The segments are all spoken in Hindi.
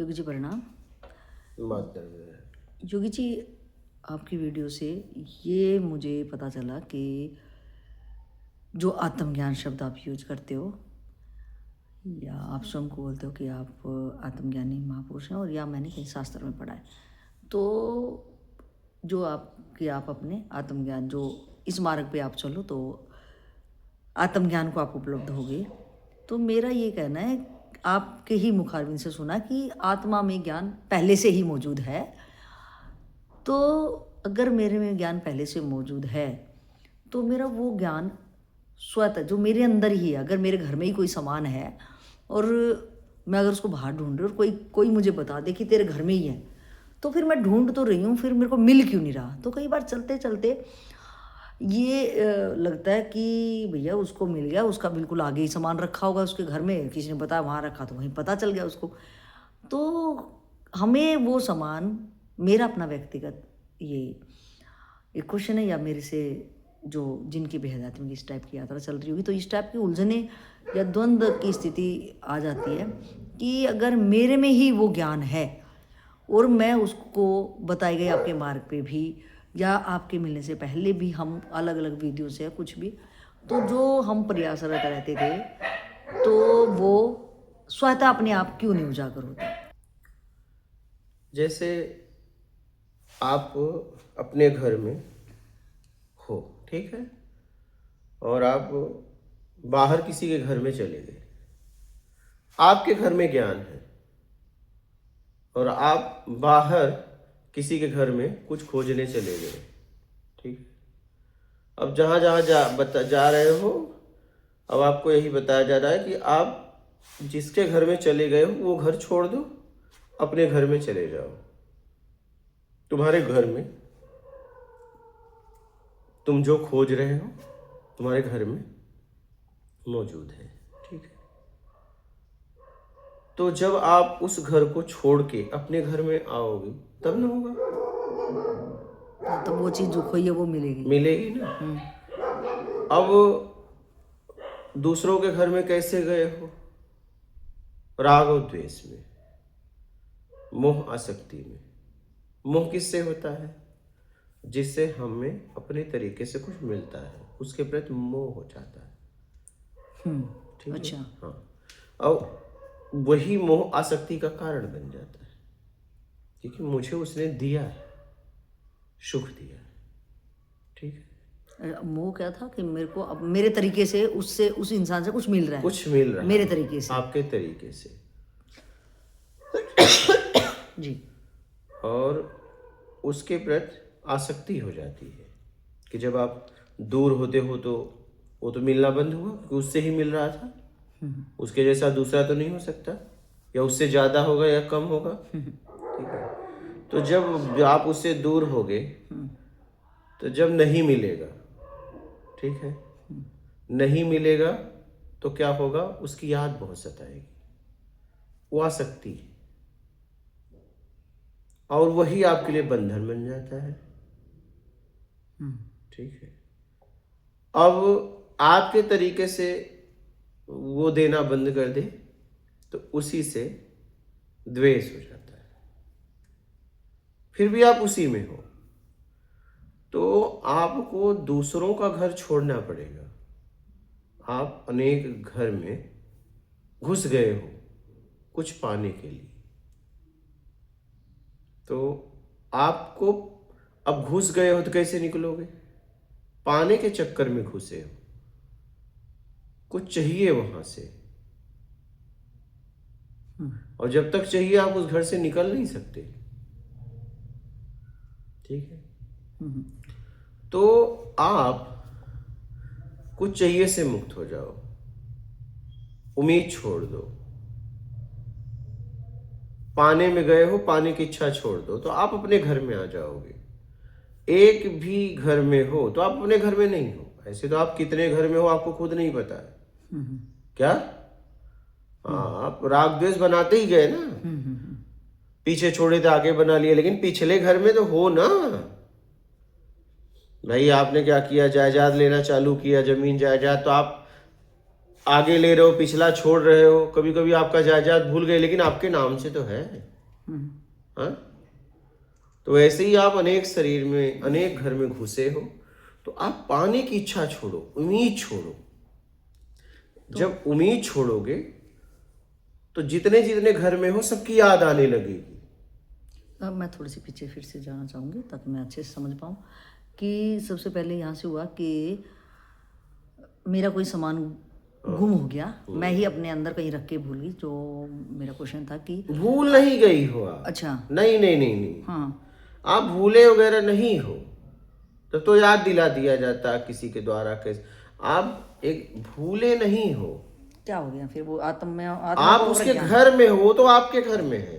योगी जी प्रणाम। माता में योगी जी, आपकी वीडियो से ये मुझे पता चला कि जो आत्मज्ञान शब्द आप यूज करते हो या आप स्वयं को बोलते हो कि आप आत्मज्ञानी महापुरुष हैं, और या मैंने कहीं शास्त्र में पढ़ा है, तो जो आप अपने आत्मज्ञान, जो इस मार्ग पे आप चलो तो आत्मज्ञान को आप उपलब्ध होगे। तो मेरा ये कहना है, आपके ही मुखारबिन से सुना कि आत्मा में ज्ञान पहले से ही मौजूद है। तो अगर मेरे में ज्ञान पहले से मौजूद है तो मेरा वो ज्ञान स्वतः जो मेरे अंदर ही है, अगर मेरे घर में ही कोई सामान है और मैं अगर उसको बाहर ढूंढ रही हूँ और कोई मुझे बता दे कि तेरे घर में ही है, तो फिर मैं ढूंढ तो रही हूँ, फिर मेरे को मिल क्यों नहीं रहा। तो कई बार चलते चलते ये लगता है कि भैया उसको मिल गया, उसका बिल्कुल आगे ही सामान रखा होगा उसके घर में, किसी ने बताया वहाँ रखा तो वहीं पता चल गया उसको। तो हमें वो सामान, मेरा अपना व्यक्तिगत ये एक क्वेश्चन है, या मेरे से जो जिनकी बेहदायत में इस टाइप की यात्रा चल रही होगी, तो इस टाइप की उलझने या द्वंद्व की स्थिति आ जाती है कि अगर मेरे में ही वो ज्ञान है और मैं उसको बताए गए आपके मार्ग पे भी या आपके मिलने से पहले भी हम अलग अलग वीडियो से या कुछ भी, तो जो हम प्रयासरत रहते थे तो वो स्वतः अपने आप क्यों नहीं उजागर होता। जैसे आप अपने घर में हो, ठीक है, और आप बाहर किसी के घर में चले गए। आपके घर में ज्ञान है और आप बाहर किसी के घर में कुछ खोजने चले गए, ठीक है। अब जहाँ जहाँ जा रहे हो, अब आपको यही बताया जा रहा है कि आप जिसके घर में चले गए हो वो घर छोड़ दो, अपने घर में चले जाओ। तुम्हारे घर में तुम जो खोज रहे हो तुम्हारे घर में मौजूद है, ठीक है। तो जब आप उस घर को छोड़ के अपने घर में आओगे तब ना होगा, तो वो चीज़ जो खोई है वो मिलेगी मिलेगी ना। अब दूसरों के घर में कैसे गए हो? राग और द्वेष में, मोह आसक्ति में। मोह किससे होता है? जिससे हमें अपने तरीके से कुछ मिलता है, उसके प्रति मोह हो जाता है, ठीक अच्छा। है। हाँ, अब वही मोह आसक्ति का कारण बन जाता है, क्योंकि मुझे उसने दिया है, सुख दिया है, ठीक है। मोह क्या था कि मेरे को अब मेरे तरीके से उससे, उस इंसान से कुछ मिल रहा है, कुछ मिल रहा है मेरे तरीके से, आपके तरीके से, जी। और उसके प्रति आसक्ति हो जाती है कि जब आप दूर होते हो तो वो तो मिलना बंद हुआ, क्योंकि उससे ही मिल रहा था, उसके जैसा दूसरा तो नहीं हो सकता, या उससे ज़्यादा होगा या कम होगा, ठीक है। तो जब आप उससे दूर हो गए तो जब नहीं मिलेगा, ठीक है, नहीं मिलेगा तो क्या होगा? उसकी याद बहुत सताएगी, वो आसक्ति है, और वही आपके लिए बंधन बन जाता है, ठीक है। अब आपके तरीके से वो देना बंद कर दे तो उसी से द्वेष हो जाता है, फिर भी आप उसी में हो, तो आपको दूसरों का घर छोड़ना पड़ेगा। आप अनेक घर में घुस गए हो कुछ पाने के लिए, तो आपको अब घुस गए हो तो कैसे निकलोगे? पाने के चक्कर में घुसे हो, कुछ चाहिए वहां से, और जब तक चाहिए आप उस घर से निकल नहीं सकते, ठीक है। तो आप कुछ चाहिए से मुक्त हो जाओ, उम्मीद छोड़ दो। पाने में गए हो, पाने की इच्छा छोड़ दो, तो आप अपने घर में आ जाओगे। एक भी घर में हो तो आप अपने घर में नहीं हो। ऐसे तो आप कितने घर में हो आपको खुद नहीं पता है, क्या? हाँ, आप राग द्वेष बनाते ही गए ना, पीछे छोड़े थे आगे बना लिए, लेकिन पिछले घर में तो हो ना भाई। आपने क्या किया? जायदाद लेना चालू किया, जमीन जायदाद, तो आप आगे ले रहे हो, पिछला छोड़ रहे हो, कभी कभी आपका जायदाद भूल गए, लेकिन आपके नाम से तो है। हाँ, तो ऐसे ही आप अनेक शरीर में, अनेक घर में घुसे हो, तो आप पाने की इच्छा छोड़ो, उम्मीद छोड़ो। जब उम्मीद छोड़ोगे तो जितने जितने घर में हो सबकी याद आने लगेगी। अब मैं थोड़ी सी पीछे फिर से जाना चाहूँगी ताकि मैं अच्छे से समझ पाऊँ कि सबसे पहले यहाँ से हुआ कि मेरा कोई सामान गुम हो गया, मैं ही अपने अंदर कहीं रख के भूल गई। जो मेरा क्वेश्चन था कि भूल नहीं गई हो आप। अच्छा, नहीं नहीं नहीं नहीं, हाँ, आप भूले वगैरह नहीं हो, तो याद दिला दिया जाता किसी के द्वारा। कैसे आप एक भूले नहीं हो, क्या हो गया फिर? वो आप को उसके ज्ञान। घर में हो तो आपके घर में है।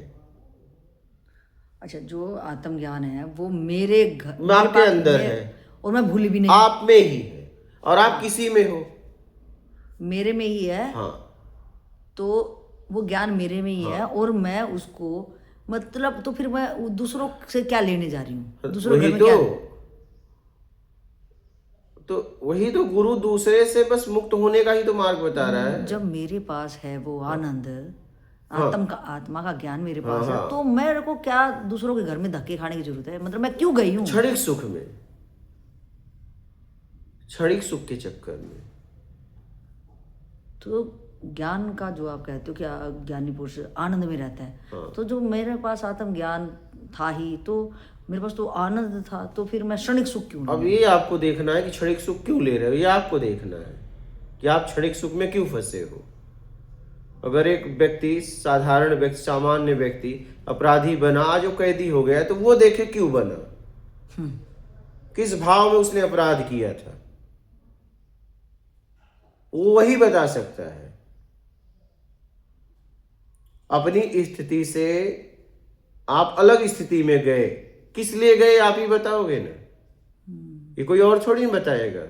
अच्छा, जो आत्मज्ञान है वो मेरे घर में आपके अंदर है, और मैं भूली भी नहीं, आप में ही है, और आप किसी में हो, मेरे में ही है। हाँ, तो वो ज्ञान मेरे में ही है और मैं उसको, मतलब तो फिर मैं दूसरों से क्या लेने जा रही हूँ? दूसरों के घर वही में क्या? तो वही तो गुरु दूसरे से बस मुक्त होने का ही तो मार्ग बता रहा है। जब मेरे पास है वो आनंद, हाँ, आत्मा का ज्ञान मेरे पास हाँ, है, तो मेरे को क्या दूसरों के घर में धक्के खाने की जरूरत है? मतलब मैं क्यों गई हूँ? क्षणिक सुख में, क्षणिक सुख के चक्कर में। तो ज्ञान का जो आप कहते हो कि ज्ञानी पुरुष आनंद में रहता है, तो जो मेरे पास आत्म ज्ञान था ही, तो मेरे पास तो आनंद था, तो फिर मैं क्षणिक सुख क्यों अब ये आपको देखना है कि क्षणिक सुख क्यों ले रहे हो, ये आपको देखना है कि आप क्षणिक सुख में क्यों फंसे हो। अगर एक व्यक्ति, साधारण व्यक्ति, सामान्य व्यक्ति अपराधी बना, आज वो कैदी हो गया, तो वो देखे क्यों बना, किस भाव में उसने अपराध किया था, वो वही बता सकता है। अपनी स्थिति से आप अलग स्थिति में गए, किस लिए गए आप ही बताओगे ना, ये कोई और थोड़ी नहीं बताएगा।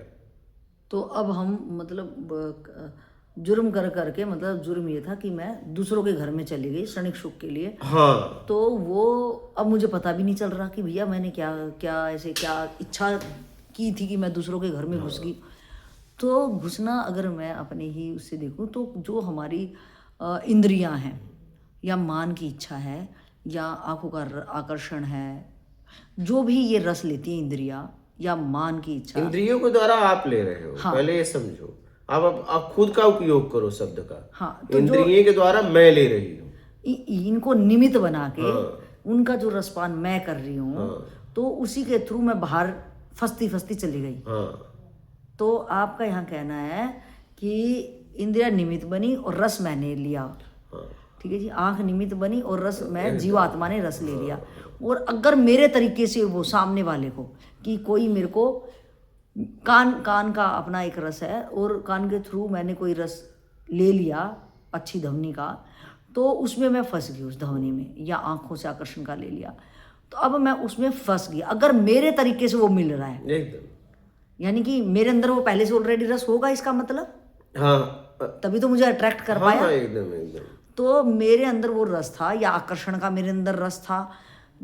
तो अब हम मतलब जुर्म कर करके, मतलब जुर्म ये था कि मैं दूसरों के घर में चली गई क्षणिक सुख के लिए। हाँ, तो वो अब मुझे पता भी नहीं चल रहा कि भैया मैंने क्या क्या ऐसे क्या इच्छा की थी कि मैं दूसरों के घर में घुस गई। तो घुसना अगर मैं अपने ही उससे देखूं, तो जो हमारी इंद्रियां हैं, या मान की इच्छा है, या आंखों का आकर्षण है, जो भी ये रस लेती है इंद्रियां या मान की इच्छा, इंद्रियों के द्वारा आप ले रहे हो। हाँ, पहले ये समझो, आप खुद का उपयोग करो शब्द का। हाँ, तो इंद्रियों के द्वारा मैं ले रही हूँ, इनको निमित्त बना के उनका जो रसपान मैं कर रही हूँ, तो उसी के थ्रू मैं बाहर फंसती फंसती चली गई। हाँ, तो आपका यहाँ कहना है कि इंद्रिया निमित्त बनी और रस मैंने लिया, ठीक है जी, आंख निमित्त बनी और रस मैं जीवात्मा ने रस ले लिया। और अगर मेरे तरीके से वो सामने वाले को, कि कोई मेरे को कान का अपना एक रस है और कान के थ्रू मैंने कोई रस ले लिया अच्छी ध्वनि का, तो उसमें मैं फंस गई उस ध्वनि में, या आंखों से आकर्षण का ले लिया, तो अब मैं उसमें फंस गई। अगर मेरे तरीके से वो मिल रहा है, एकदम, यानी कि मेरे अंदर वो पहले से ऑलरेडी रस होगा, इसका मतलब हाँ, तभी तो मुझे अट्रैक्ट कर पाया। हाँ, एकदम एकदम। तो मेरे अंदर वो रस था, या आकर्षण का मेरे अंदर रस था,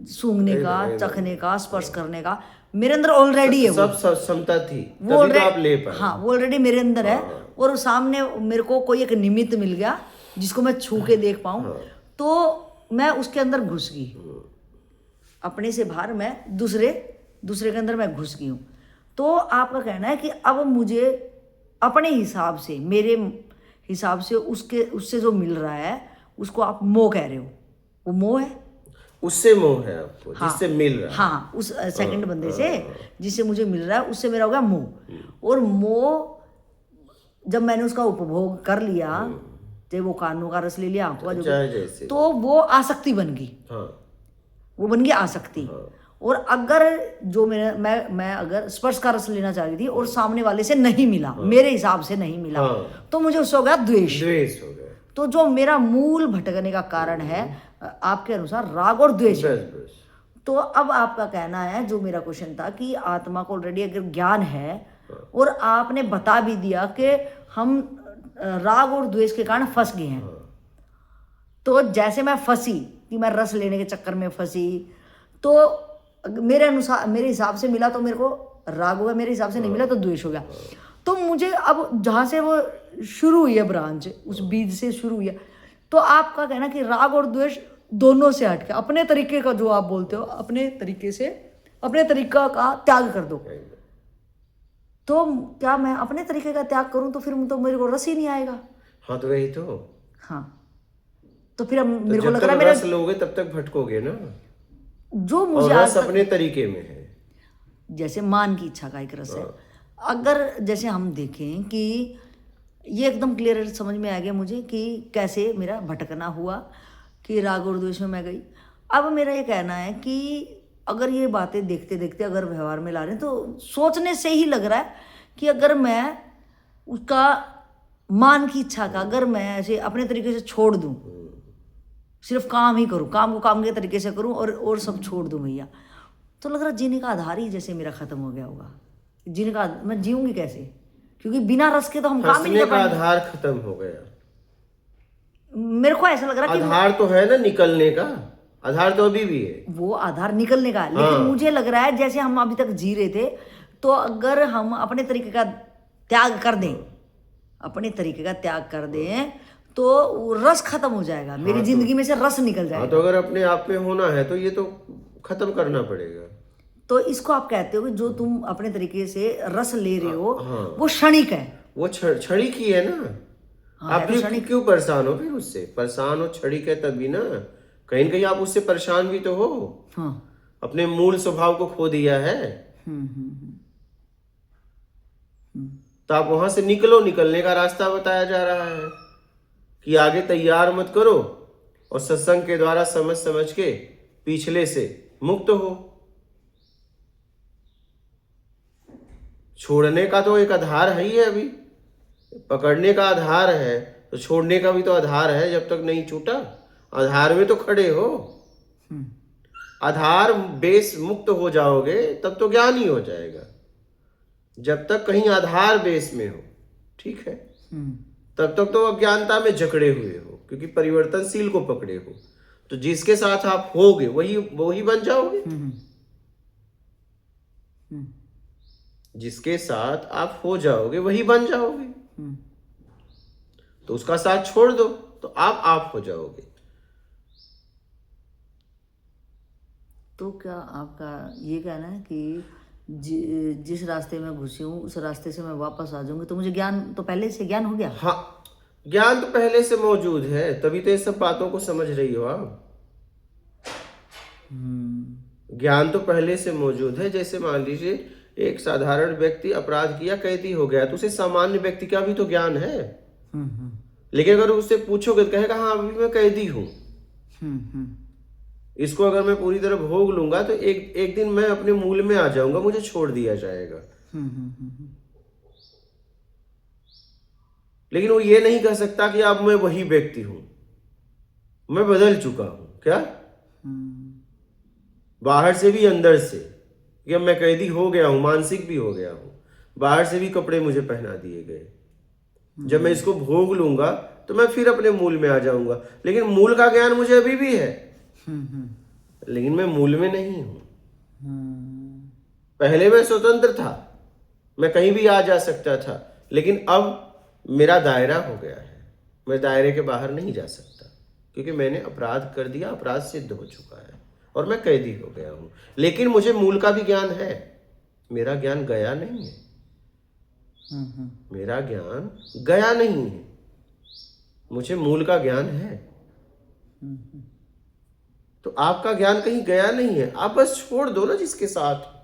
सूंघने का, चखने का, स्पर्श करने का, मेरे अंदर ऑलरेडी है। सब क्षमता थी, वो तभी तो आप ले पाए। हाँ, वो ऑलरेडी मेरे अंदर है। और सामने मेरे को कोई एक निमित्त मिल गया जिसको मैं छू के देख पाऊं, तो मैं उसके अंदर घुस गई, अपने से बाहर मैं दूसरे के अंदर मैं घुस गई हूँ। तो आपका कहना है कि अब मुझे अपने हिसाब से, मेरे हिसाब से उससे जो मिल रहा है उसको आप मोह कह रहे हो। वो मोह है, उससे मोह है आपको, हाँ, जिससे मिल रहा है। हाँ, उस सेकंड बंदे से जिससे मुझे मिल रहा है, उससे मेरा हो गया मोह। और मोह जब मैंने उसका उपभोग कर लिया, जब वो कानों का रस ले लिया, आंखों का जो, जैसे, तो वो आसक्ति बन गई। हाँ, वो बन गई आसक्ति। और अगर जो मैं अगर स्पर्श का रस लेना चाह रही थी और सामने वाले से नहीं मिला, मेरे हिसाब से नहीं मिला, तो मुझे उससे हो गया द्वेष हो गया। तो जो मेरा मूल भटकने का कारण है आपके अनुसार राग और द्वेष। तो अब आपका कहना है, जो मेरा क्वेश्चन था कि आत्मा को ऑलरेडी अगर ज्ञान है और आपने बता भी दिया कि हम राग और द्वेष के कारण फंस गए हैं, तो जैसे मैं फंसी कि मैं रस लेने के चक्कर में फंसी, तो मेरे अनुसार, मेरे हिसाब से मिला तो मेरे को राग हो गया, मेरे हिसाब से नहीं मिला तो द्वेष हो गया। तो मुझे अब जहाँ से वो शुरू हुई है ब्रांच, उस बीज से शुरू हुई है, तो आपका कहना कि राग और द्वेष दोनों से हटके अपने तरीके का, जो आप बोलते हो अपने तरीके से, अपने तरीका का त्याग कर दो। तो क्या मैं अपने तरीके का त्याग करूं तो फिर तो मेरे को रस ही नहीं आएगा। हाँ तो वही तो। हाँ, तो फिर अब तो मेरे को जब लग तक रहा है मेरा रस लोगे तब तक भटकोगे ना। जो और मुझे आज रस तक, अपने तरीके में है। जैसे मान की इच्छा का एक रस है, हाँ। अगर जैसे हम देखें कि ये एकदम क्लियर समझ में आ गया मुझे कि कैसे मेरा भटकना हुआ, कि राग और द्वेष में मैं गई। अब मेरा ये कहना है कि अगर ये बातें देखते देखते अगर व्यवहार में ला रहे हैं, तो सोचने से ही लग रहा है कि अगर मैं उसका मान की इच्छा का अगर मैं ऐसे अपने तरीके से छोड़ दूं, सिर्फ काम ही करूं, काम को काम के तरीके से करूं और सब छोड़ दूं भैया, तो लग रहा जीने का आधार ही जैसे मेरा खत्म हो गया होगा। जीने का मैं जीऊंगी कैसे, क्योंकि बिना रस के तो हम काम ही नहीं हंसने कर का पाएंगे। आधार खत्म हो गया। मेरे को ऐसा लग रहा कि आधार तो है ना निकलने का, आधार तो अभी भी है। वो आधार निकलने का है, लेकिन हाँ। मुझे लग रहा है जैसे हम अभी तक जी रहे थे, तो अगर हम अपने तरीके का त्याग कर दें, अपने तरीके का त्याग कर दें, तो वो रस खत्म हो जाएगा, मेरी जिंदगी में से रस निकल हाँ जाएगा। तो अगर अपने आप में होना है तो ये तो खत्म करना पड़ेगा। तो इसको आप कहते हो कि जो तुम अपने तरीके से रस ले रहे हो हाँ। वो क्षणिक है। वो छड़ी की है ना। हाँ, आप है तो भी क्षणिक। क्यों परेशान हो फिर उससे? परेशान हो छड़ी के तभी ना, कहीं न कहीं आप उससे परेशान भी तो हो। हाँ। अपने मूल स्वभाव को खो दिया है। तो आप वहां से निकलो, निकलने का रास्ता बताया जा रहा है कि आगे तैयार मत करो और सत्संग के द्वारा समझ समझ के पिछले से मुक्त हो। छोड़ने का तो एक आधार है ही है, अभी पकड़ने का आधार है तो छोड़ने का भी तो आधार है। जब तक नहीं छूटा आधार में तो खड़े हो। आधार बेस मुक्त हो जाओगे तब तो ज्ञान ही हो जाएगा। जब तक कहीं आधार बेस में हो, ठीक है, तब तक तो अज्ञानता में जकड़े हुए हो, क्योंकि परिवर्तनशील को पकड़े हो। तो जिसके साथ आप होगे वही बन जाओगे। जिसके साथ आप हो जाओगे वही बन जाओगे। तो उसका साथ छोड़ दो तो आप हो जाओगे। तो क्या आपका ये कहना है कि जिस रास्ते में घुसी हूँ उस रास्ते से मैं वापस आ जाऊंगी, तो मुझे ज्ञान तो पहले से ज्ञान हो गया? हाँ, ज्ञान तो पहले से मौजूद है, तभी तो ये सब बातों को समझ रही हो आप। ज्ञान तो पहले से मौजूद है। जैसे मान लीजिए एक साधारण व्यक्ति अपराध किया, कैदी हो गया, तो उसे सामान्य व्यक्ति का भी तो ज्ञान है। लेकिन अगर उससे पूछोगे तो कहेगा हाँ अभी मैं कैदी हूं। इसको अगर मैं पूरी तरह भोग लूंगा तो एक दिन मैं अपने मूल में आ जाऊंगा, मुझे छोड़ दिया जाएगा। लेकिन वो ये नहीं कह सकता कि अब मैं वही व्यक्ति हूं, मैं बदल चुका हूं। क्या? बाहर से भी अंदर से, कि अब मैं कैदी हो गया हूं, मानसिक भी हो गया हूं। बाहर से भी कपड़े मुझे पहना दिए गए। जब मैं इसको भोग लूंगा तो मैं फिर अपने मूल में आ जाऊंगा। लेकिन मूल का ज्ञान मुझे अभी भी है, लेकिन मैं मूल में नहीं हूं। पहले मैं स्वतंत्र था, मैं कहीं भी आ जा सकता था, लेकिन अब मेरा दायरा हो गया है। मैं दायरे के बाहर नहीं जा सकता, क्योंकि मैंने अपराध कर दिया, अपराध सिद्ध हो चुका है और मैं कैदी हो गया हूं। लेकिन मुझे मूल का भी ज्ञान है, मेरा ज्ञान गया नहीं है। मेरा ज्ञान गया नहीं है, मुझे मूल का ज्ञान है। तो आपका ज्ञान कहीं गया नहीं है, आप बस छोड़ दो ना जिसके साथ।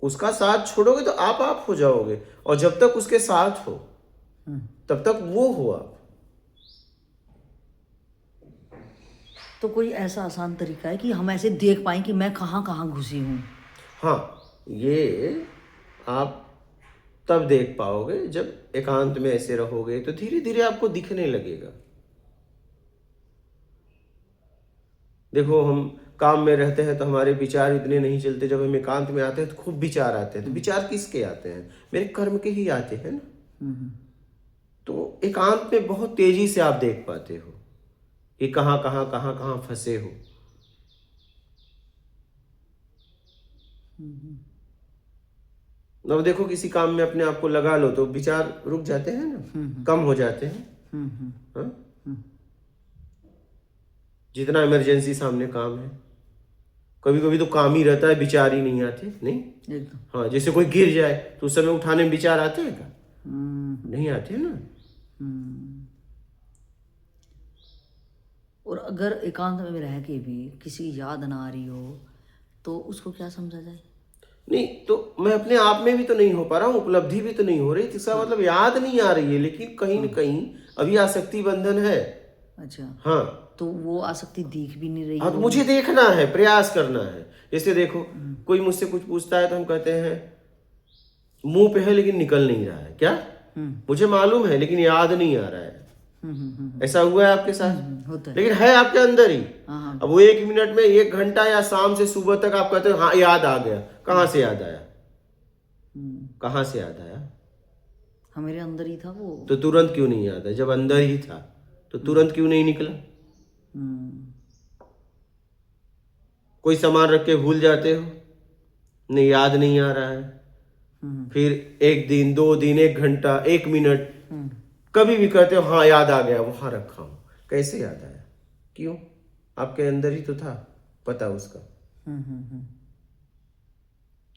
उसका साथ छोड़ोगे तो आप हो जाओगे, और जब तक उसके साथ हो तब तक वो हो आप। तो कोई ऐसा आसान तरीका है कि हम ऐसे देख पाए कि मैं कहाँ कहाँ घुसी हूँ? हाँ, ये आप तब देख पाओगे जब एकांत में ऐसे रहोगे, तो धीरे धीरे आपको दिखने लगेगा। देखो, हम काम में रहते हैं तो हमारे विचार इतने नहीं चलते, जब हम एकांत में आते हैं तो खूब विचार आते हैं। तो विचार किसके आते हैं? मेरे कर्म के ही आते हैं ना। तो एकांत में बहुत तेजी से आप देख पाते हो कि कहाँ फंसे हो। अब देखो किसी काम में अपने आप को लगा लो तो विचार रुक जाते हैं ना, कम हो जाते हैं। हाँ? जितना इमरजेंसी सामने काम है, कभी कभी तो काम ही रहता है, विचार ही नहीं आते। नहीं, एकदम। हाँ, जैसे कोई गिर जाए तो उस समय उठाने में विचार आते हैं क्या? नहीं आते ना। और अगर एकांत में रह के भी किसी की याद ना आ रही हो तो उसको क्या समझा जाए? नहीं तो मैं अपने आप में भी तो नहीं हो पा रहा हूँ, उपलब्धि भी तो नहीं हो रही, इसका मतलब याद नहीं आ रही है, लेकिन कहीं न कहीं अभी आसक्ति बंधन है। अच्छा, हाँ, तो वो आसक्ति दिख भी नहीं रही अब होगी। मुझे देखना है, प्रयास करना है। जैसे देखो, कोई मुझसे कुछ पूछता है तो हम कहते हैं मुंह पे है लेकिन निकल नहीं रहा है। क्या? मुझे मालूम है लेकिन याद नहीं आ रहा है। ऐसा हुआ है आपके साथ? होता है। लेकिन है आपके अंदर ही। हाँ। अब वो 1 मिनट में 1 घंटा या शाम से सुबह तक आप कहते हो हाँ याद आ गया। कहाँ से याद आया? कहाँ से याद आया? हमारे अंदर ही था वो। तो तुरंत क्यों नहीं याद है? जब अंदर ही था तो तुरंत क्यों नहीं निकला? कोई सामान रख के भूल जाते हो, नहीं याद नहीं आ रहा है। फिर 1 दिन, 2 दिन, 1 घंटा, 1 मिनट, कभी भी कहते हो हाँ याद आ गया, वहां रखा हूं। कैसे याद आया? क्यों? आपके अंदर ही तो था, पता उसका।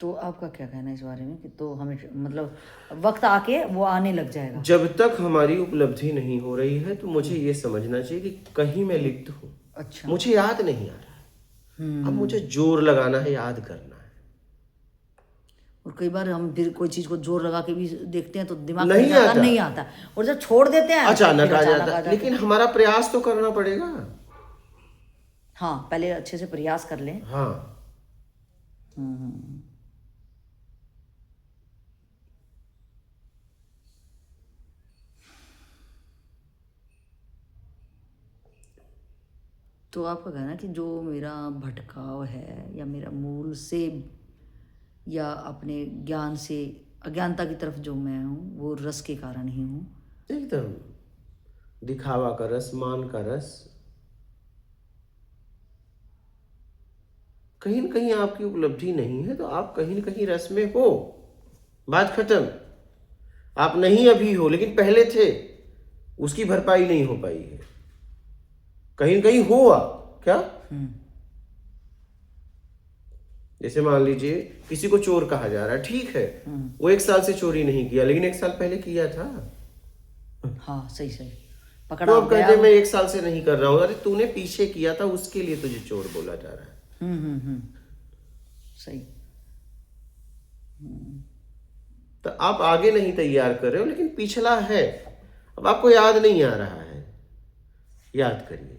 तो आपका क्या कहना है इस बारे में कि तो हमें मतलब वक्त आके वो आने लग जाएगा? जब तक हमारी उपलब्धि नहीं हो रही है तो मुझे ये समझना चाहिए कि कहीं मैं लिप्त हूं। अच्छा। मुझे याद नहीं आ रहा है, अब मुझे जोर लगाना है, याद करना है। और कई बार हम फिर कोई चीज को जोर लगा के भी देखते हैं तो दिमाग नहीं में जाता आता। नहीं आता, और जब छोड़ देते हैं अचानक फिर आ अचानक जाता, लेकिन हमारा प्रयास तो करना पड़ेगा। हाँ, पहले अच्छे से प्रयास कर लें। हाँ, तो आपका कहना है कि जो मेरा भटकाव है या मेरा मूल से या अपने ज्ञान से अज्ञानता की तरफ जो मैं हूँ वो रस के कारण ही हूँ। एकदम दिखावा का रस, मान का रस, कहीं न कहीं आपकी उपलब्धि नहीं है तो आप कहीं न कहीं रस में हो। बात खत्म। आप नहीं अभी हो लेकिन पहले थे, उसकी भरपाई नहीं हो पाई है। कहीं न कहीं हो आप। क्या? जैसे मान लीजिए किसी को चोर कहा जा रहा है, ठीक है, वो 1 साल से चोरी नहीं किया लेकिन 1 साल पहले किया था। हाँ, सही सही तो पकड़ा अब गया। कहते मैं 1 साल से नहीं कर रहा हूँ। अरे तूने पीछे किया था, उसके लिए तुझे चोर बोला जा रहा है। सही। तो आप आगे नहीं तैयार कर रहे हो लेकिन पिछला है, अब आपको याद नहीं आ रहा है, याद करिए।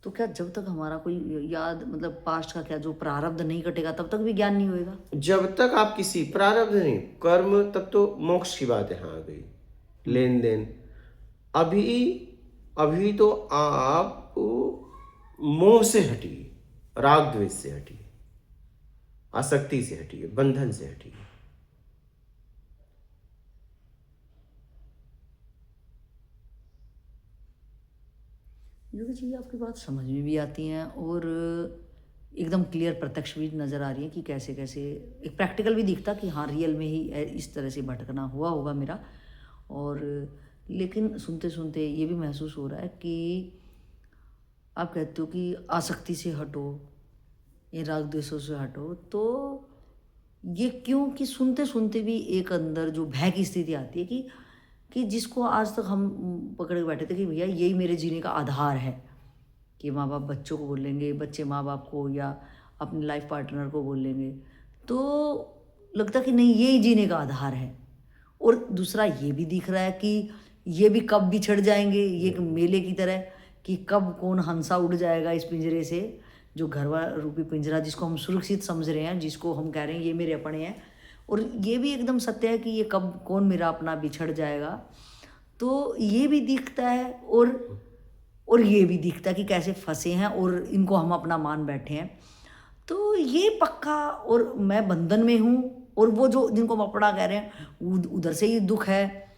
तो क्या जब तक हमारा कोई याद मतलब पास्ट का क्या जो प्रारब्ध नहीं कटेगा तब तक भी ज्ञान नहीं होएगा? जब तक आप किसी प्रारब्ध नहीं, कर्म, तब तो मोक्ष की बात यहाँ आ गई, लेन देन। अभी अभी तो आप मोह से हटिए, राग द्वेष से हटिए, आसक्ति से हटिए, बंधन से हटिए। जो कि चीज़ें आपकी बात समझ में भी आती हैं और एकदम क्लियर प्रत्यक्ष भी नज़र आ रही है कि कैसे कैसे एक प्रैक्टिकल भी दिखता कि हाँ रियल में ही इस तरह से भटकना हुआ होगा मेरा। और लेकिन सुनते सुनते ये भी महसूस हो रहा है कि आप कहते हो कि आसक्ति से हटो, ये राग द्वेषों से हटो, तो ये क्यों कि सुनते सुनते भी एक अंदर जो भय की स्थिति आती है कि जिसको आज तक हम पकड़ के बैठे थे कि भैया यही मेरे जीने का आधार है, कि माँ बाप बच्चों को बोलेंगे, बच्चे माँ बाप को या अपने लाइफ पार्टनर को बोलेंगे, तो लगता कि नहीं यही जीने का आधार है। और दूसरा ये भी दिख रहा है कि ये भी कब बिछड़ जाएंगे, ये एक मेले की तरह कि कब कौन हंसा उड़ जाएगा इस पिंजरे से, जो घरवा रूपी पिंजरा जिसको हम सुरक्षित समझ रहे हैं, जिसको हम कह रहे हैं ये मेरे अपने हैं, और ये भी एकदम सत्य है कि ये कब कौन मेरा अपना बिछड़ जाएगा। तो ये भी दिखता है और ये भी दिखता है कि कैसे फंसे हैं और इनको हम अपना मान बैठे हैं। तो ये पक्का, और मैं बंधन में हूँ, और वो जो जिनको हम अपना कह रहे हैं उधर से ही दुख है,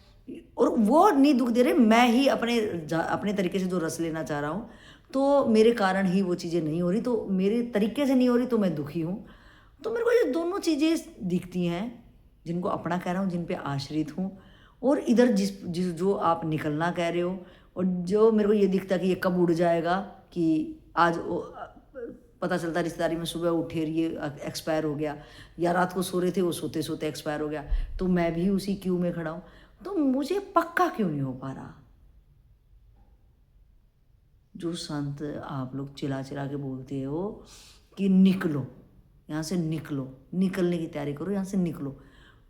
और वो नहीं दुख दे रहे, मैं ही अपने तरीके से जो रस लेना चाह रहा हूँ, तो मेरे कारण ही वो चीज़ें नहीं हो रही, तो मेरे तरीके से नहीं हो रही तो मैं दुखी हूँ। तो मेरे को ये दोनों चीज़ें दिखती हैं जिनको अपना कह रहा हूँ, जिन पे आश्रित हूँ, और इधर जिस जो आप निकलना कह रहे हो, और जो मेरे को ये दिखता कि ये कब उड़ जाएगा, कि आज पता चलता रिश्तेदारी में सुबह उठे और ये एक्सपायर हो गया, या रात को सो रहे थे वो सोते सोते एक्सपायर हो गया, तो मैं भी उसी क्यू में खड़ा हूँ। तो मुझे पक्का क्यों नहीं हो पा रहा? जो संत आप लोग चिल्ला चिल्ला के बोलते हो कि निकलो यहाँ से, निकलो, निकलने की तैयारी करो, यहाँ से निकलो,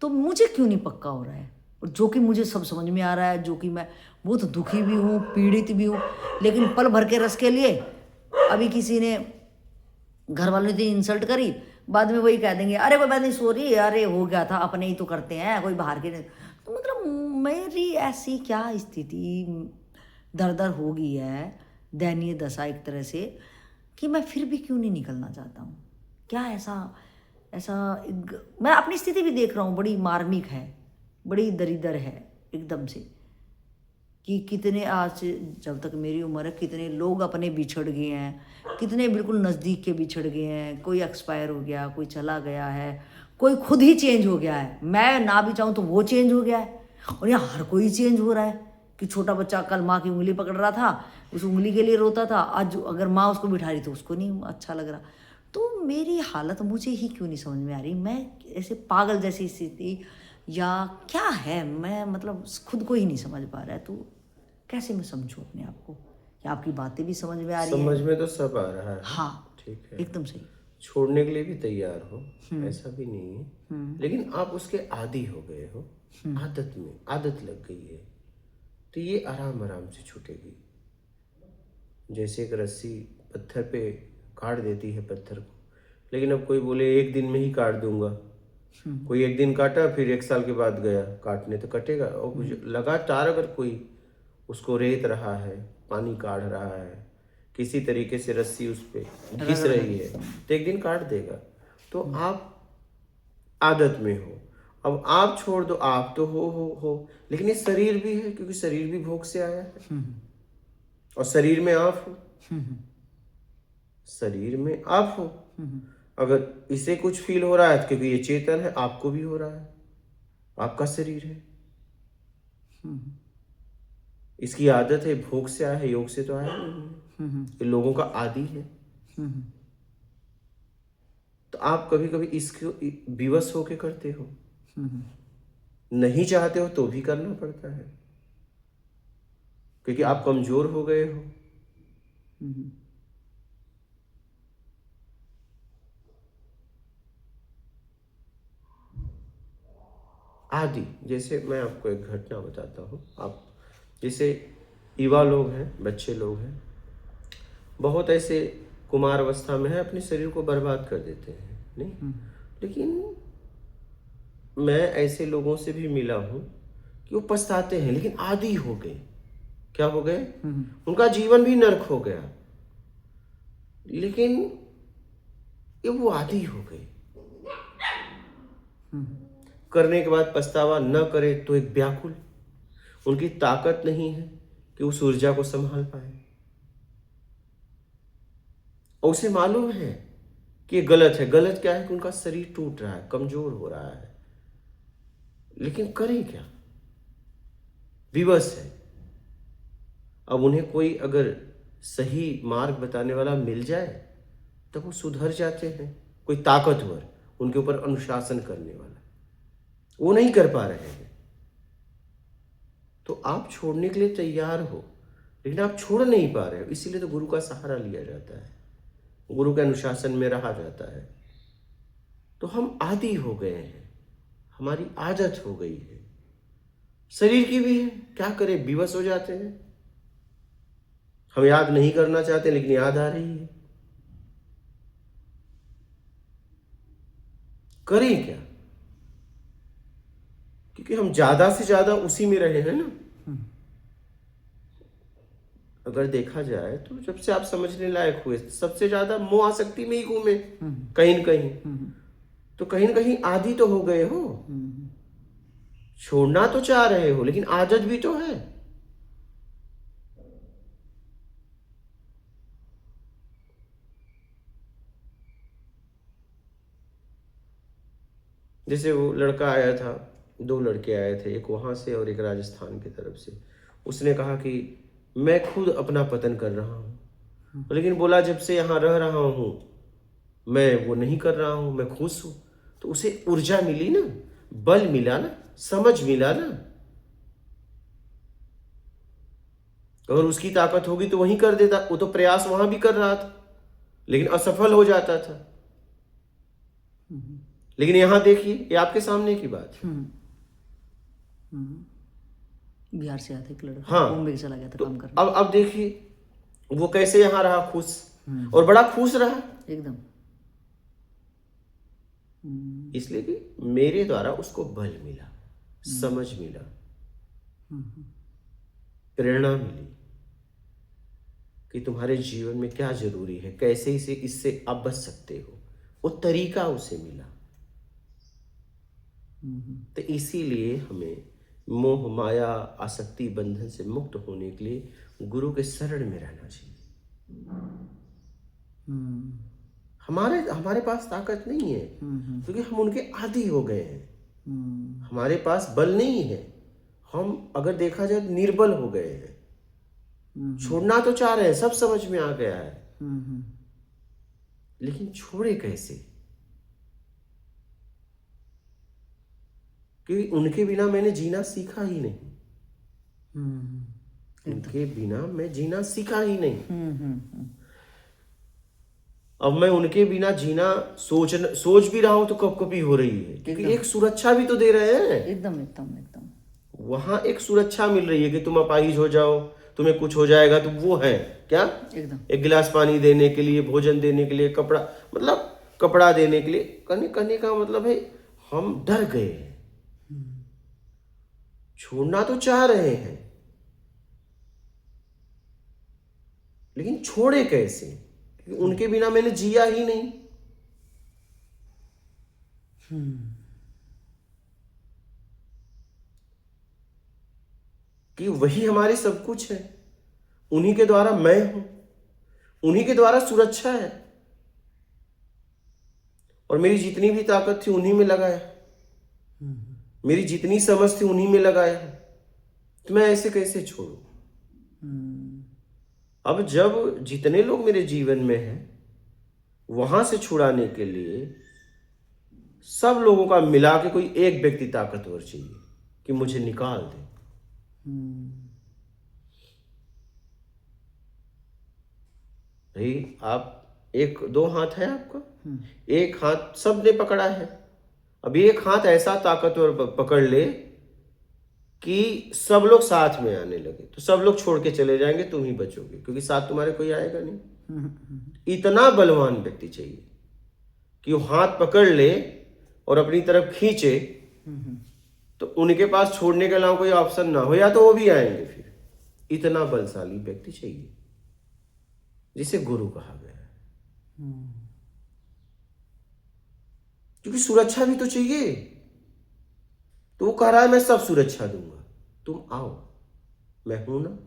तो मुझे क्यों नहीं पक्का हो रहा है? और जो कि मुझे सब समझ में आ रहा है, जो कि मैं बहुत दुखी भी हूँ, पीड़ित भी हूँ, लेकिन पल भर के रस के लिए अभी किसी ने, घर वालों ने इंसल्ट करी, बाद में वही कह देंगे अरे कोई बात नहीं, सॉरी, अरे हो गया था, अपने ही तो करते हैं, कोई बाहर के नहीं। तो मतलब मेरी ऐसी क्या स्थिति दर दर हो गई है, दयनीय दशा एक तरह से, कि मैं फिर भी क्यों नहीं निकलना चाहता हूँ? क्या ऐसा ऐसा मैं अपनी स्थिति भी देख रहा हूँ, बड़ी मार्मिक है, बड़ी दरिद्र है एकदम से, कि कितने आज से जब तक मेरी उम्र है कितने लोग अपने बिछड़ गए हैं, कितने बिल्कुल नज़दीक के बिछड़ गए हैं, कोई एक्सपायर हो गया, कोई चला गया है, कोई खुद ही चेंज हो गया है, मैं ना भी चाहूँ तो वो चेंज हो गया है, और यहाँ हर कोई चेंज हो रहा है। कि छोटा बच्चा कल माँ की उंगली पकड़ रहा था, उस उंगली के लिए रोता था, आज अगर माँ उसको बिठा रही तो उसको नहीं अच्छा लग रहा। तो मेरी हालत मुझे ही क्यों नहीं समझ में आ रही? मैं ऐसे पागल जैसी स्थिति या क्या है, मैं मतलब खुद को ही नहीं समझ पा रहा है। तो कैसे मैं समझूं अपने आप को? क्या आपकी बातें भी समझ में आ रही समझ हैं? में तो सब आ रहा है। हाँ, ठीक है, एकदम सही। छोड़ने के लिए भी तैयार हो, ऐसा भी नहीं है, लेकिन आप उसके आदी हो गए हो, आदत में आदत लग गई है, तो ये आराम आराम से छूटेगी। जैसे एक रस्सी पत्थर पे काट देती है पत्थर को, लेकिन अब कोई बोले एक दिन में ही काट दूंगा, कोई एक दिन काटा फिर एक साल के बाद गया काटने, तो कटेगा। और लगातार अगर कोई उसको रेत रहा है, पानी काढ़ रहा है, किसी तरीके से रस्सी उस पर घिस रगड़ रही है, तो एक दिन काट देगा। तो आप आदत में हो, अब आप छोड़ दो, आप तो हो, लेकिन ये शरीर भी है, क्योंकि शरीर भी भोग से आया है, और शरीर में आप हो, शरीर में आप हो। अगर इसे कुछ फील हो रहा है तो क्योंकि ये चेतन है, आपको भी हो रहा है, आपका शरीर है, इसकी आदत है, भोग से आया है, योग से तो आया नहीं है, ये लोगों का आदि है। तो आप कभी कभी इसको विवश होके करते हो, नहीं चाहते हो तो भी करना पड़ता है, क्योंकि आप कमजोर हो गए हो। आदि, जैसे मैं आपको एक घटना बताता हूँ। आप जैसे युवा लोग हैं, बच्चे लोग हैं, बहुत ऐसे कुमार अवस्था में है, अपने शरीर को बर्बाद कर देते हैं, नहीं? लेकिन मैं ऐसे लोगों से भी मिला हूँ कि वो पछताते हैं, लेकिन आदी हो गए। क्या हो गए? उनका जीवन भी नर्क हो गया, लेकिन ये वो आदी हो गए। करने के बाद पछतावा न करे तो एक व्याकुल, उनकी ताकत नहीं है कि उस ऊर्जा को संभाल पाए, और उसे मालूम है कि ये गलत है। गलत क्या है कि उनका शरीर टूट रहा है, कमजोर हो रहा है, लेकिन करें क्या? विवश है। अब उन्हें कोई अगर सही मार्ग बताने वाला मिल जाए तब वो सुधर जाते हैं, कोई ताकतवर उनके ऊपर अनुशासन करने वाला, वो नहीं कर पा रहे हैं। तो आप छोड़ने के लिए तैयार हो, लेकिन आप छोड़ नहीं पा रहे हो, इसीलिए तो गुरु का सहारा लिया जाता है, गुरु के अनुशासन में रहा जाता है। तो हम आदी हो गए हैं, हमारी आदत हो गई है, शरीर की भी है, क्या करें, विवश हो जाते हैं। हम याद नहीं करना चाहते, लेकिन याद आ रही है, करें क्या? क्योंकि हम ज्यादा से ज्यादा उसी में रहे हैं ना। अगर देखा जाए तो जब से आप समझने लायक हुए, सबसे ज्यादा मोह आसक्ति में ही घूमे, कहीं न कहीं। तो कहीं न कहीं आदी तो हो गए हो, छोड़ना तो चाह रहे हो, लेकिन आदत भी तो है। जैसे वो लड़का आया था, 2 लड़के आए थे, एक वहाँ से और एक राजस्थान की तरफ से। उसने कहा कि मैं खुद अपना पतन कर रहा हूँ, लेकिन बोला जब से यहाँ रह रहा हूँ मैं वो नहीं कर रहा हूँ, मैं खुश हूँ। तो उसे ऊर्जा मिली ना, बल मिला ना, समझ मिला ना। अगर उसकी ताकत होगी तो वहीं कर देता, वो तो प्रयास वहां भी कर रहा था लेकिन असफल हो जाता था। लेकिन यहां देखिए, ये आपके सामने की बात है। बिहार से आते एक लड़का हाँ, बॉम्बे चला गया था तो काम करने। अब देखिए वो कैसे यहाँ रहा खुश, और बड़ा खुश रहा, एकदम। इसलिए कि मेरे द्वारा उसको बल मिला, समझ मिला, प्रेरणा मिली कि तुम्हारे जीवन में क्या जरूरी है, कैसे इससे आप बच सकते हो, वो तरीका उसे मिला। तो इसीलिए हमें मोह माया आसक्ति बंधन से मुक्त होने के लिए गुरु के शरण में रहना चाहिए। हमारे पास ताकत नहीं है क्योंकि हम उनके आदी हो गए हैं। हमारे पास बल नहीं है, हम अगर देखा जाए निर्बल हो गए हैं। छोड़ना तो चाह रहे हैं, सब समझ में आ गया है, लेकिन छोड़े कैसे? क्योंकि उनके बिना मैंने जीना सीखा ही नहीं। उनके बिना मैं जीना सीखा ही नहीं। अब मैं उनके बिना जीना सोच भी रहा हूं तो कपकपी हो रही है, क्योंकि एक सुरक्षा भी तो दे रहे हैं। एकदम एकदम एकदम। वहां एक सुरक्षा मिल रही है कि तुम अपाहिज हो जाओ, तुम्हें कुछ हो जाएगा, तो वो है क्या, एकदम एक गिलास पानी देने के लिए, भोजन देने के लिए, कपड़ा देने के लिए, कहने का मतलब है हम डर गए हैं। छोड़ना तो चाह रहे हैं लेकिन छोड़े कैसे? क्योंकि उनके बिना मैंने जिया ही नहीं। कि वही हमारे सब कुछ है, उन्हीं के द्वारा मैं हूं, उन्हीं के द्वारा सुरक्षा है, और मेरी जितनी भी ताकत थी उन्हीं में लगाया, मेरी जितनी समझ थी उन्हीं में लगाया, तो मैं ऐसे कैसे छोड़ूं? अब जब जितने लोग मेरे जीवन में हैं वहां से छुड़ाने के लिए सब लोगों का मिला के कोई एक व्यक्ति ताकतवर चाहिए कि मुझे निकाल दे। भाई आप एक दो हाथ है आपका, एक हाथ सबने पकड़ा है, अब एक हाथ ऐसा ताकतवर पकड़ ले कि सब लोग साथ में आने लगे, तो सब लोग छोड़ के चले जाएंगे, तुम ही बचोगे, क्योंकि साथ तुम्हारे कोई आएगा नहीं। इतना बलवान व्यक्ति चाहिए कि वो हाथ पकड़ ले और अपनी तरफ खींचे, तो उनके पास छोड़ने के अलावा कोई ऑप्शन ना हो, या तो वो भी आएंगे फिर। इतना बलशाली व्यक्ति चाहिए जिसे गुरु कहा गया है, क्योंकि सुरक्षा भी तो चाहिए। तो वो कह रहा है मैं सब सुरक्षा दूंगा, तुम आओ, मैं हूं ना।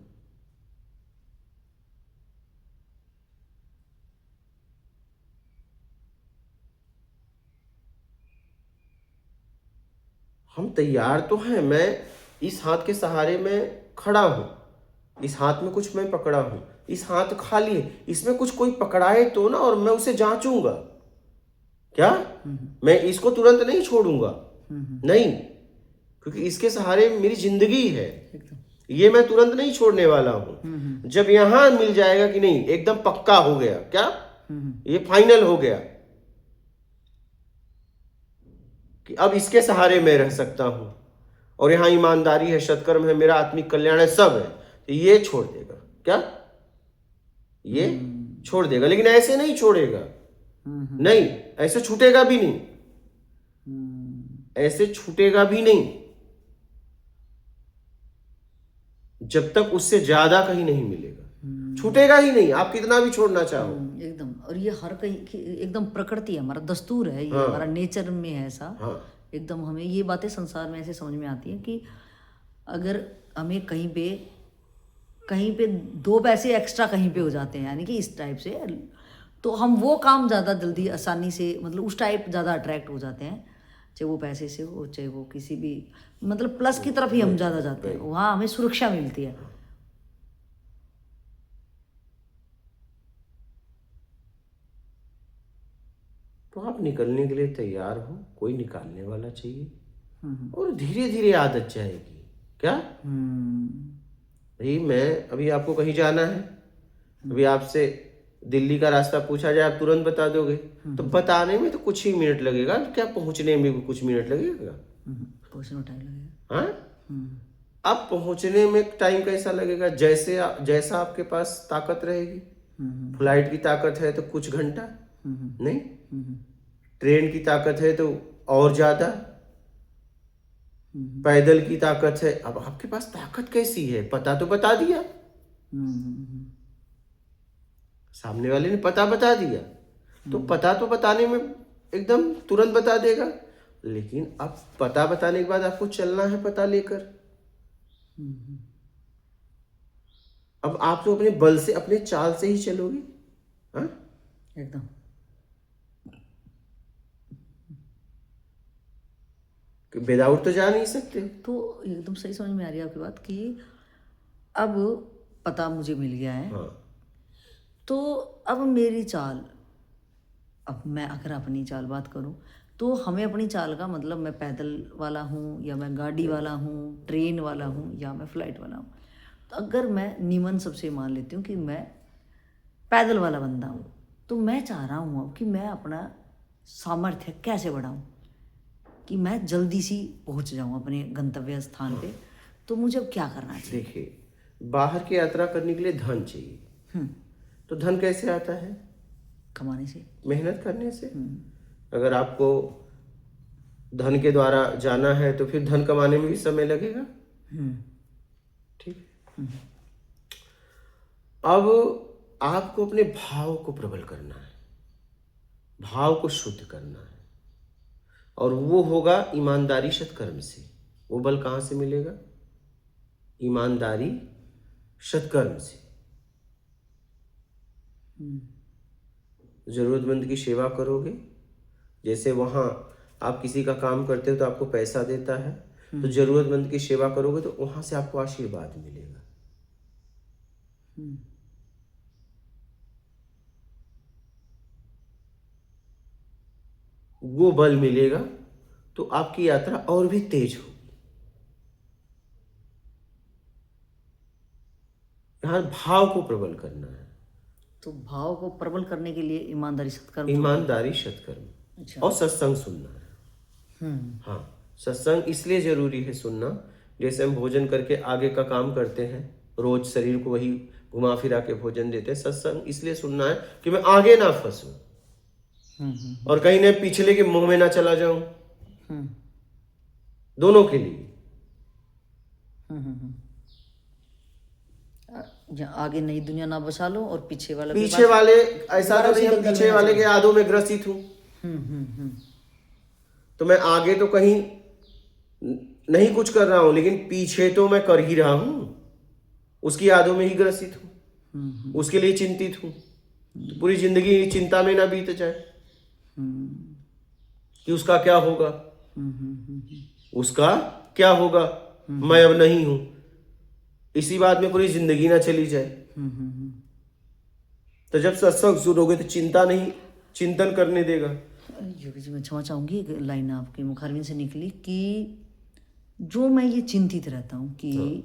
हम तैयार तो हैं, मैं इस हाथ के सहारे में खड़ा हूं, इस हाथ में कुछ मैं पकड़ा हूं, इस हाथ खाली है, इसमें कुछ कोई पकड़ाए तो ना, और मैं उसे जांचूंगा क्या, मैं इसको तुरंत नहीं छोड़ूंगा, नहीं, क्योंकि इसके सहारे मेरी जिंदगी है, ये मैं तुरंत नहीं छोड़ने वाला हूं। जब यहां मिल जाएगा कि नहीं एकदम पक्का हो गया, क्या ये फाइनल हो गया कि अब इसके सहारे मैं रह सकता हूं, और यहां ईमानदारी है, सत्कर्म है, मेरा आत्मिक कल्याण है, सब है, तो ये छोड़ देगा, क्या ये छोड़ देगा, लेकिन ऐसे नहीं छोड़ेगा, नहीं ऐसे छूटेगा भी नहीं, ऐसे छूटेगा भी नहीं, जब तक उससे ज्यादा कहीं नहीं मिलेगा, छूटेगा ही नहीं, आप कितना भी छोड़ना चाहो। एकदम। और ये हर कहीं एकदम प्रकृति है, हमारा दस्तूर है, ये हमारा नेचर में है ऐसा। एकदम हमें ये बातें संसार में ऐसे समझ में आती है कि अगर हमें कहीं पे 2 पैसे एक्स्ट्रा कहीं पे हो जाते हैं, यानी कि इस टाइप से, तो हम वो काम ज़्यादा जल्दी आसानी से, मतलब उस टाइप ज़्यादा अट्रैक्ट हो जाते हैं, चाहे वो पैसे से हो, चाहे वो किसी भी, मतलब प्लस की तरफ ही हम ज़्यादा जाते हैं, वहाँ हमें सुरक्षा मिलती है। तो आप निकलने के लिए तैयार हो, कोई निकालने वाला चाहिए, हम्म और धीरे धीरे आदत जाएगी। क्या हम्म भाई, मैं अभी आपको कहीं जाना है, अभी आपसे दिल्ली का रास्ता पूछा जाए, आप तुरंत बता दोगे? तो बताने में तो कुछ ही मिनट लगेगा, क्या पहुंचने में भी कुछ मिनट लगेगा? पहुँचने में टाइम लगेगा। हाँ, अब पहुंचने में टाइम कैसा लगेगा? जैसा आपके पास ताकत रहेगी। फ्लाइट की ताकत है तो कुछ घंटा, नहीं, ट्रेन की ताकत है तो और ज्यादा, पैदल की ताकत है। अब आपके पास ताकत कैसी है? पता तो बता दिया, सामने वाले ने पता बता दिया, तो पता तो बताने में एकदम तुरंत बता देगा, लेकिन अब पता बताने के बाद आपको चलना है पता लेकर। अब आप तो अपने बल से, अपने चाल से ही चलोगे। हाँ, एकदम। विदाउट तो जा नहीं सकते। तो एकदम सही समझ में आ रही है आपकी बात कि अब पता मुझे मिल गया है, हाँ, तो अब मेरी चाल, अब मैं अगर अपनी चाल बात करूं तो हमें अपनी चाल का मतलब, मैं पैदल वाला हूं या मैं गाड़ी वाला हूं, ट्रेन वाला हूं या मैं फ्लाइट वाला हूं। तो अगर मैं निमन सबसे मान लेती हूँ कि मैं पैदल वाला बंदा हूँ, तो मैं चाह रहा हूँ अब कि मैं अपना सामर्थ्य कैसे बढ़ाऊँ कि मैं जल्दी सी पहुँच जाऊँ अपने गंतव्य स्थान पे। तो मुझे अब क्या करना चाहिए? देखिए, बाहर की यात्रा करने के लिए धन चाहिए। तो धन कैसे आता है? कमाने से, मेहनत करने से। अगर आपको धन के द्वारा जाना है तो फिर धन कमाने में भी समय लगेगा। ठीक। अब आपको अपने भाव को प्रबल करना है, भाव को शुद्ध करना है, और वो होगा ईमानदारी सत्कर्म से। वो बल कहाँ से मिलेगा? ईमानदारी सत्कर्म से। जरूरतमंद की सेवा करोगे, जैसे वहाँ आप किसी का काम करते हो तो आपको पैसा देता है, तो जरूरतमंद की सेवा करोगे तो वहां से आपको आशीर्वाद मिलेगा। वो बल मिलेगा तो आपकी यात्रा और भी तेज होगी। यहाँ भाव को प्रबल करना है। तो भाव को प्रबल करने के लिए ईमानदारी सत्कर्म, ईमानदारी सत्कर्म। अच्छा। और सत्संग सुनना है। हाँ, सत्संग इसलिए जरूरी है सुनना, जैसे हम भोजन करके आगे का काम करते हैं, रोज शरीर को वही घुमा फिरा के भोजन देते हैं। सत्संग इसलिए सुनना है कि मैं आगे ना फंसूं और कहीं न पिछले के मुंह में ना चला जाऊं। दोनों के लिए। आगे नई दुनिया ना बसा लो और पीछे वाला ऐसा तो नहीं हम पीछे वाले के यादों में ग्रसित हूं। तो मैं आगे तो कहीं नहीं कुछ कर रहा हूं, लेकिन पीछे तो मैं कर ही रहा हूं, उसकी यादों में ही ग्रसित हूं, उसके लिए चिंतित हूं। तो पूरी जिंदगी चिंता में ना बीत जाए कि उसका क्या होगा, उसका क्या होगा, मैं अब नहीं हूं, इसी बात में पूरी जिंदगी ना चली जाए। तो जब सत्संग सुनोगे तो चिंता नहीं, चिंतन करने देगा। योगी जी, मैं क्षमा चाहूंगी, एक लाइन आपके मुखारविंद से निकली कि जो मैं ये चिंतित रहता हूँ कि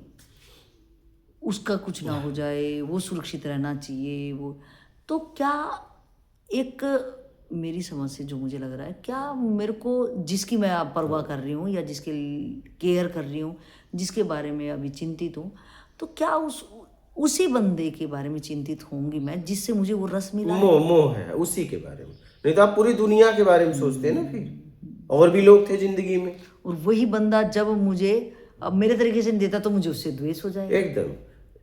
उसका कुछ ना हो जाए, वो सुरक्षित रहना चाहिए, वो तो क्या, एक मेरी समझ से जो मुझे लग रहा है, क्या मेरे को जिसकी मैं आप परवाह कर रही हूँ या जिसके केयर कर रही हूँ, जिसके बारे में अभी चिंतित हूँ, तो क्या उसी बंदे के बारे में चिंतित होंगी मैं जिससे मुझे वो रस मिला है? मोह है उसी के बारे में, नहीं तो आप पूरी दुनिया के बारे में सोचते हैं ना। फिर और भी लोग थे जिंदगी में, और वही बंदा जब मुझे अब मेरे तरीके से नहीं देता तो मुझे उससे द्वेष हो जाएगा। एकदम।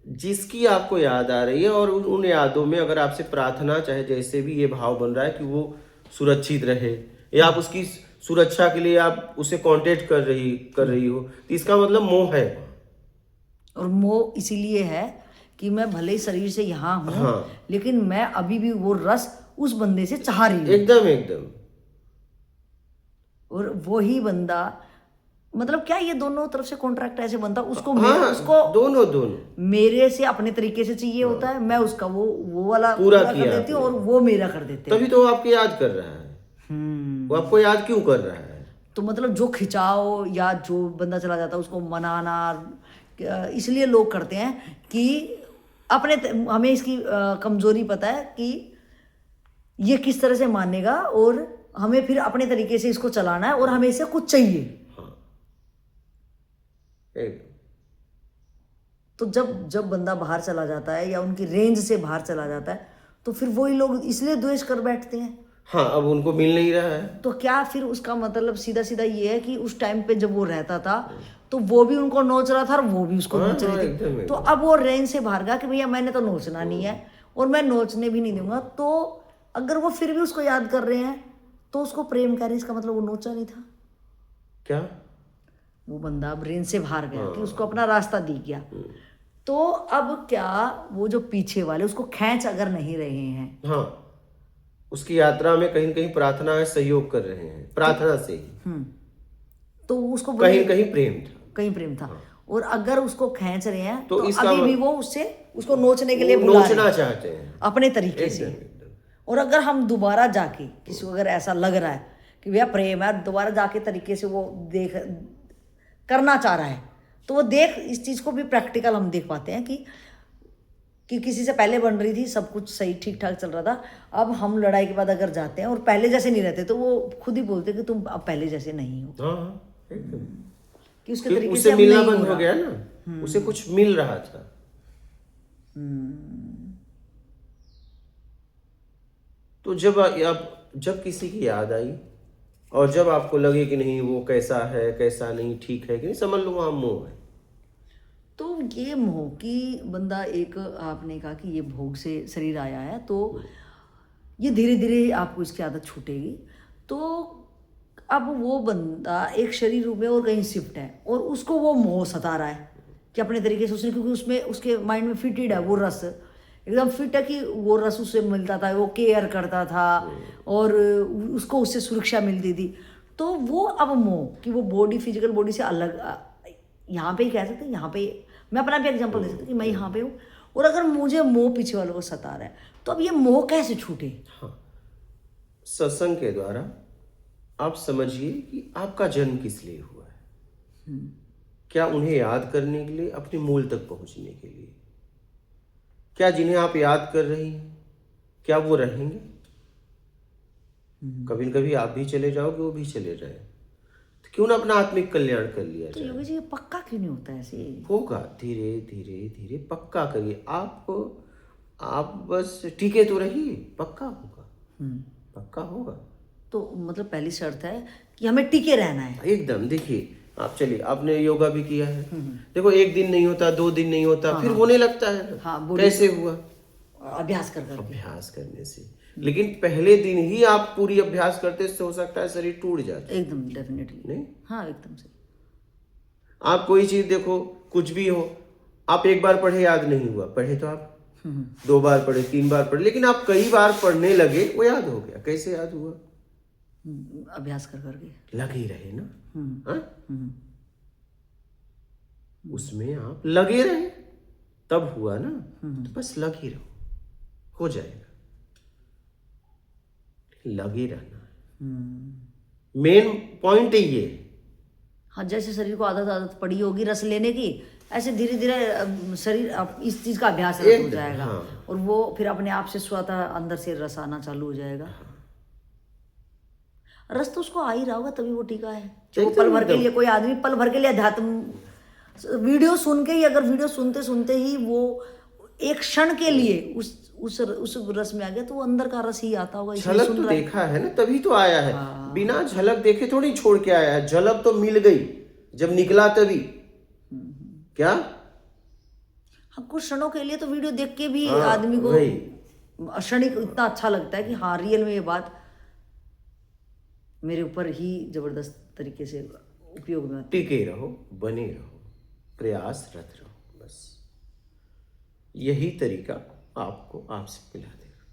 जिसकी आपको याद आ रही है और उन यादों में अगर आपसे प्रार्थना, चाहे जैसे भी ये भाव बन रहा है कि वो सुरक्षित रहे, या आप उसकी सुरक्षा के लिए आप उसे कांटेक्ट कर रही हो, तो इसका मतलब मोह है। और मोह इसीलिए है कि मैं भले ही शरीर से यहाँ हूँ, हाँ, लेकिन मैं अभी भी वो रस उस बंदे से चाह रही हूँ। एकदम एकदम। और वही बंदा, मतलब क्या ये दोनों तरफ से कॉन्ट्रैक्ट ऐसे बनता, उसको हाँ, उसको दोनों मेरे से अपने तरीके से चाहिए होता है, मैं उसका वो वाला पूरा कर किया देती हूँ आपने। और वो मेरा कर देते हैं। तभी तो वो आपको याद कर रहा है। वो आपको याद क्यों कर रहा है? तो मतलब जो खिंचाव या जो बंदा चला जाता है उसको मनाना इसलिए लोग करते हैं कि हमें इसकी कमजोरी पता है कि ये किस तरह से मानेगा और हमें फिर अपने तरीके से इसको चलाना है और हमें इससे कुछ चाहिए। हाँ, एकदम। तो जब बंदा बाहर चला जाता है या उनकी रेंज से बाहर चला जाता है तो फिर वही लोग इसलिए द्वेष कर बैठते हैं। हाँ, अब उनको मिल नहीं रहा है। तो क्या फिर उसका मतलब सीधा सीधा ये है कि उस टाइम पे जब वो रहता था तो वो भी उनको नोच रहा था और वो भी उसको नोच रही थी। एकदम तो एकदम। अब वो रेंज से बाहर गया कि भैया मैंने तो नोचना नहीं है और मैं नोचने भी नहीं दूंगा। तो अगर वो फिर भी उसको याद कर रहे हैं तो उसको प्रेम कर रहे हैं, इसका मतलब वो नोचा नहीं था। क्या? वो बंदा अब रेंज से बाहर गया कि उसको अपना रास्ता दिख गया। तो अब क्या वो जो पीछे वाले उसको खींच अगर नहीं रहे हैं, हाँ, उसकी यात्रा में कहीं न कहीं प्रार्थना है, सहयोग कर रहे हैं, प्रार्थना से ही तो उसको कहीं न कहीं प्रेम था। कहीं प्रेम था। और अगर उसको खींच रहे हैं तो तो इसका अभी भी वो उसको नोचने के लिए वो बुला रहे नोचना हैं चाहते हैं। अपने तरीके से। एकदम एकदम। और अगर हम दोबारा जाके किसी को अगर ऐसा लग रहा है कि भैया प्रेम है, दोबारा जाके तरीके से वो देख करना चाह रहा है तो वो देख इस चीज को भी प्रैक्टिकल हम देख पाते हैं कि किसी से पहले बन रही थी, सब कुछ सही ठीक ठाक चल रहा था, अब हम लड़ाई के बाद अगर जाते हैं और पहले जैसे नहीं रहते तो वो खुद ही बोलते कि तुम अब पहले जैसे नहीं हो। हाँ, एकदम। कि उसके कि तरीके उससे से अब मिलना नहीं बंद हो हो रहा। गया ना, उसे कुछ मिल रहा था। तो जब किसी की याद आई और जब आपको लगे कि नहीं वो कैसा है कैसा नहीं, ठीक है कि नहीं, समझ लो वहाँ मोह है। तो ये मोह कि बंदा एक, आपने कहा कि ये भोग से शरीर आया है तो ये धीरे धीरे आपको इसकी आदत छूटेगी। तो अब वो बंदा एक शरीर रूप में और कहीं शिफ्ट है और उसको वो मोह सता रहा है कि अपने तरीके से उसने, क्योंकि उसमें उसके माइंड में फिटेड है वो रस, एकदम फिट है कि वो रस उससे मिलता था, वो केयर करता था और उसको उससे सुरक्षा मिलती थी। तो वो अब मोह कि वो बॉडी, फिजिकल बॉडी से अलग, यहाँ पे ही कह सकते हैं, यहाँ पे मैं अपना भी एग्जांपल दे सकती हूँ कि मैं यहाँ पे हूँ और अगर मुझे मोह पीछे वालों को सता रहा है तो अब ये मोह कैसे छूटे? हाँ, सत्संग के द्वारा आप समझिए कि आपका जन्म किस लिए हुआ है। क्या उन्हें याद करने के लिए, अपने मूल तक पहुंचने के लिए? क्या जिन्हें आप याद कर रही हैं क्या वो रहेंगे? कभी न कभी आप भी चले जाओगे, वो भी चले जाए, तो क्यों ना अपना आत्मिक कल्याण कर लिया तो जाए। योगी जी ये पक्का क्यों नहीं होता ऐसे? होगा, धीरे धीरे धीरे पक्का करिए। आप बस टिके तो रहिए, पक्का होगा, पक्का होगा। तो मतलब पहली शर्त है कि हमें टिके रहना है। एकदम। देखिए, आप चलिए, आपने योगा भी किया है, देखो एक दिन नहीं होता, 2 दिन नहीं होता, फिर होने लगता है ना। हाँ, body- कैसे हुआ? अभ्यास कर करके। अभ्यास करने से। लेकिन पहले दिन ही आप पूरी अभ्यास करते से हो सकता है शरीर टूट जाए। एकदम डेफिनेटली। नहीं, हाँ एकदम सही। आप कोई चीज देखो, कुछ भी हो, आप एक बार पढ़े याद नहीं हुआ, पढ़े तो आप 2 बार पढ़े, 3 बार पढ़े, लेकिन आप कई बार पढ़ने लगे, वो याद हो गया। कैसे याद हुआ? अभ्यास कर करके। लगे रहे ना। हाँ? उसमें आप लगे रहे तब हुआ ना। तो बस लगे रहो, हो जाएगा। लगे रहना मेन पॉइंट ये है। हाँ, जैसे शरीर को आदत पड़ी होगी रस लेने की, ऐसे धीरे धीरे शरीर इस चीज का अभ्यास हो जाएगा। हाँ। और वो फिर अपने आप से स्वतः अंदर से रस आना चालू हो जाएगा। रस तो उसको आ ही रहा होगा तभी वो टीका है। जो पल भर के लिए, कोई आदमी पल भर के लिए अध्यात्म वीडियो सुन के ही, अगर वीडियो सुनते सुनते ही वो एक क्षण के लिए उस रस में आ गया तो वो अंदर का रस ही आता होगा। झलक तो देखा है ना, तभी तो आया है। बिना झलक देखे थोड़ी छोड़ के आया है। झलक तो मिल गई जब निकला तभी। क्या? हाँ, कुछ क्षणों के लिए तो वीडियो देख के भी आदमी को क्षणिक इतना अच्छा लगता है कि हाँ रियल में ये बात मेरे ऊपर ही जबरदस्त तरीके से उपयोग में आती है। टिके रहो, बने रहो, प्रयासरत रहो, बस यही तरीका आपको आपसे मिला देगा।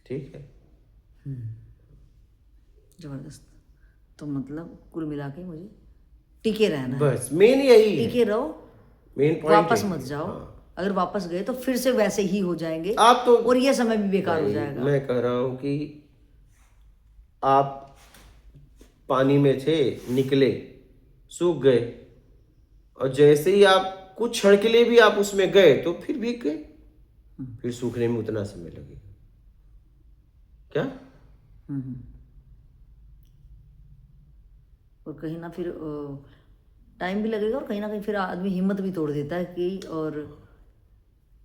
ठीक है। जबरदस्त। तो मतलब कुल मिला के मुझे टिके रहना है, बस मेन यही है, टिके रहो, मेन पॉइंट वापस यही मत है। जाओ। हाँ। अगर वापस गए तो फिर से वैसे ही हो जाएंगे आप तो और ये समय भी बेकार हो नहीं, जाएगा। मैं कह रहा हूँ कि आप पानी में थे, निकले, सूख गए, और जैसे ही आप कुछ क्षण के लिए भी आप उसमें गए तो फिर भीग गए, फिर सूखने में उतना समय लगेगा क्या? और कहीं ना फिर टाइम भी लगेगा, और कहीं ना कहीं फिर आदमी हिम्मत भी तोड़ देता है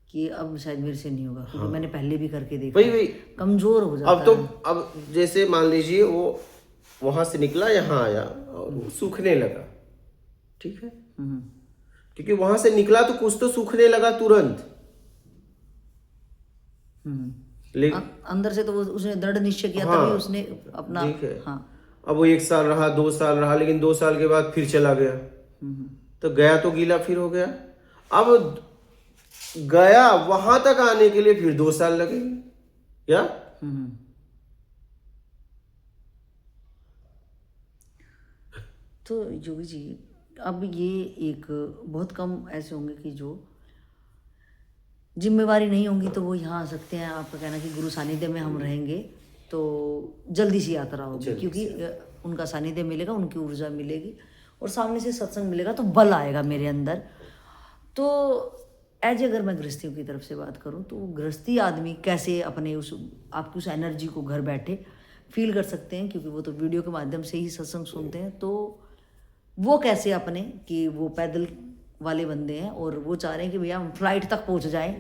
कि अब शायद मेरे से नहीं होगा, क्योंकि मैंने पहले भी करके देखा वही है, वही कमजोर हो जाता अब तो है। अब जैसे मान लीजिए वो वहां से निकला, यहाँ आया और वो सूखने लगा, ठीक है, क्योंकि वहां से निकला तो कुछ तो सूखने लगा तुरंत, लेकिन अंदर से तो उसने दृढ़ निश्चय किया, हाँ, तभी उसने अपना। ठीक है। हाँ। अब वो 1 साल रहा, 2 साल रहा, लेकिन 2 साल के बाद फिर चला गया, तो गया तो गीला फिर हो गया। अब गया वहां तक आने के लिए फिर 2 साल लगेंगे या? तो योगी जी, अब ये एक बहुत कम ऐसे होंगे कि जो जिम्मेवारी नहीं होंगी तो वो यहाँ आ सकते हैं। आपका कहना कि गुरु सानिध्य में हम रहेंगे तो जल्दी सी यात्रा होगी, क्योंकि उनका सानिध्य मिलेगा, उनकी ऊर्जा मिलेगी, और सामने से सत्संग मिलेगा तो बल आएगा मेरे अंदर। तो एज अगर मैं गृहस्थियों की तरफ से बात करूं तो गृहस्थी आदमी कैसे अपने आपकी उस एनर्जी को घर बैठे फील कर सकते हैं, क्योंकि वो तो वीडियो के माध्यम से ही सत्संग सुनते हैं, तो वो कैसे अपने कि वो पैदल वाले बंदे हैं और वो चाह रहे हैं कि भैया हम फ्लाइट तक पहुंच जाएं,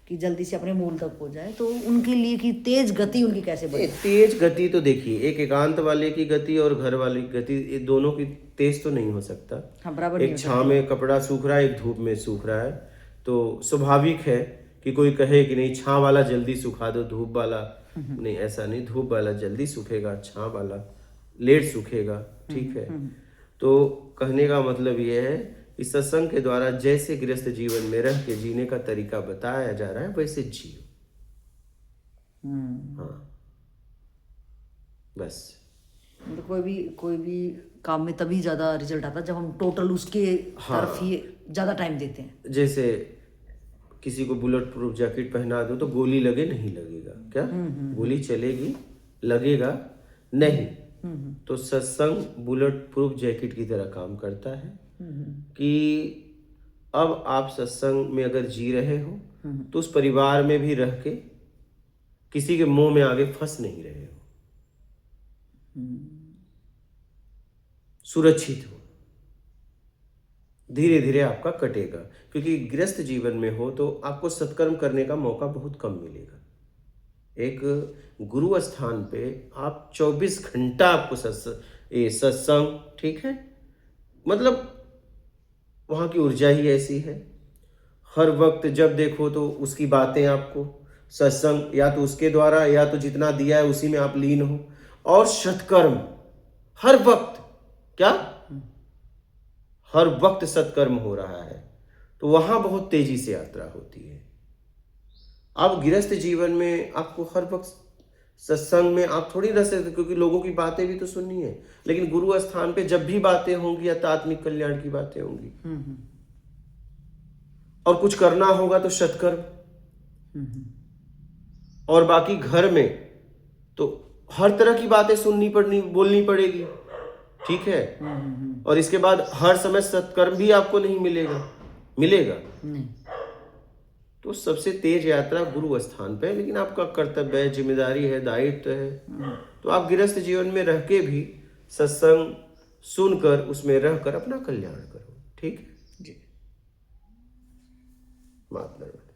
कि जल्दी से अपने मूल तक पहुंच जाएं, तो उनके लिए कि तेज गति उनकी कैसे बने? तेज गति तो देखिए, एक एकांत वाले की गति और घर वाले की गति, ये दोनों की तेज तो नहीं हो सकता। हाँ, बराबर एक छांव में कपड़ा सूख रहा है, एक धूप में सूख रहा है, तो स्वाभाविक है कि कोई कहे कि नहीं छांव वाला जल्दी सुखा दो, धूप वाला नहीं। ऐसा नहीं, धूप वाला जल्दी सूखेगा, छांव वाला लेट सूखेगा, ठीक है। तो कहने का मतलब ये है कि सत्संग के द्वारा जैसे गृहस्थ जीवन में रह के जीने का तरीका बताया जा रहा है, वैसे जियो। हाँ, बस। मतलब कोई भी काम में तभी ज्यादा रिजल्ट आता है जब हम टोटल उसके तरफ ही ज्यादा टाइम देते हैं। जैसे किसी को बुलेट प्रूफ जैकेट पहना दो तो गोली लगे नहीं लगेगा क्या? गोली चलेगी, लगेगा नहीं। तो सत्संग बुलेट प्रूफ जैकेट की तरह काम करता है कि अब आप सत्संग में अगर जी रहे हो तो उस परिवार में भी रह के किसी के मुंह में आगे फंस नहीं रहे हो, सुरक्षित हो, धीरे धीरे आपका कटेगा, क्योंकि गृहस्थ जीवन में हो तो आपको सत्कर्म करने का मौका बहुत कम मिलेगा। एक गुरु स्थान पे आप 24 घंटा आपको सत्संग, ठीक है, मतलब वहाँ की ऊर्जा ही ऐसी है, हर वक्त जब देखो तो उसकी बातें आपको, सत्संग या तो उसके द्वारा या तो जितना दिया है उसी में आप लीन हो, और सत्कर्म हर वक्त, क्या हर वक्त सत्कर्म हो रहा है, तो वहां बहुत तेजी से यात्रा होती है। अब गृहस्थ जीवन में आपको हर वक्त सत्संग में आप थोड़ी रह सकते, क्योंकि लोगों की बातें भी तो सुननी है, लेकिन गुरु स्थान पे जब भी बातें होंगी या आत्मिक कल्याण की बातें होंगी और कुछ करना होगा तो सत्कर्म, और बाकी घर में तो हर तरह की बातें बोलनी पड़ेगी, ठीक है। और इसके बाद हर समय सत्कर्म भी आपको नहीं मिलेगा नहीं। तो सबसे तेज यात्रा गुरु स्थान पे है, लेकिन आपका कर्तव्य है, जिम्मेदारी है, दायित्व है, तो आप गृहस्थ जीवन में रह के भी सत्संग सुनकर उसमें रहकर अपना कल्याण करो, ठीक है जी। मात नर्मदा।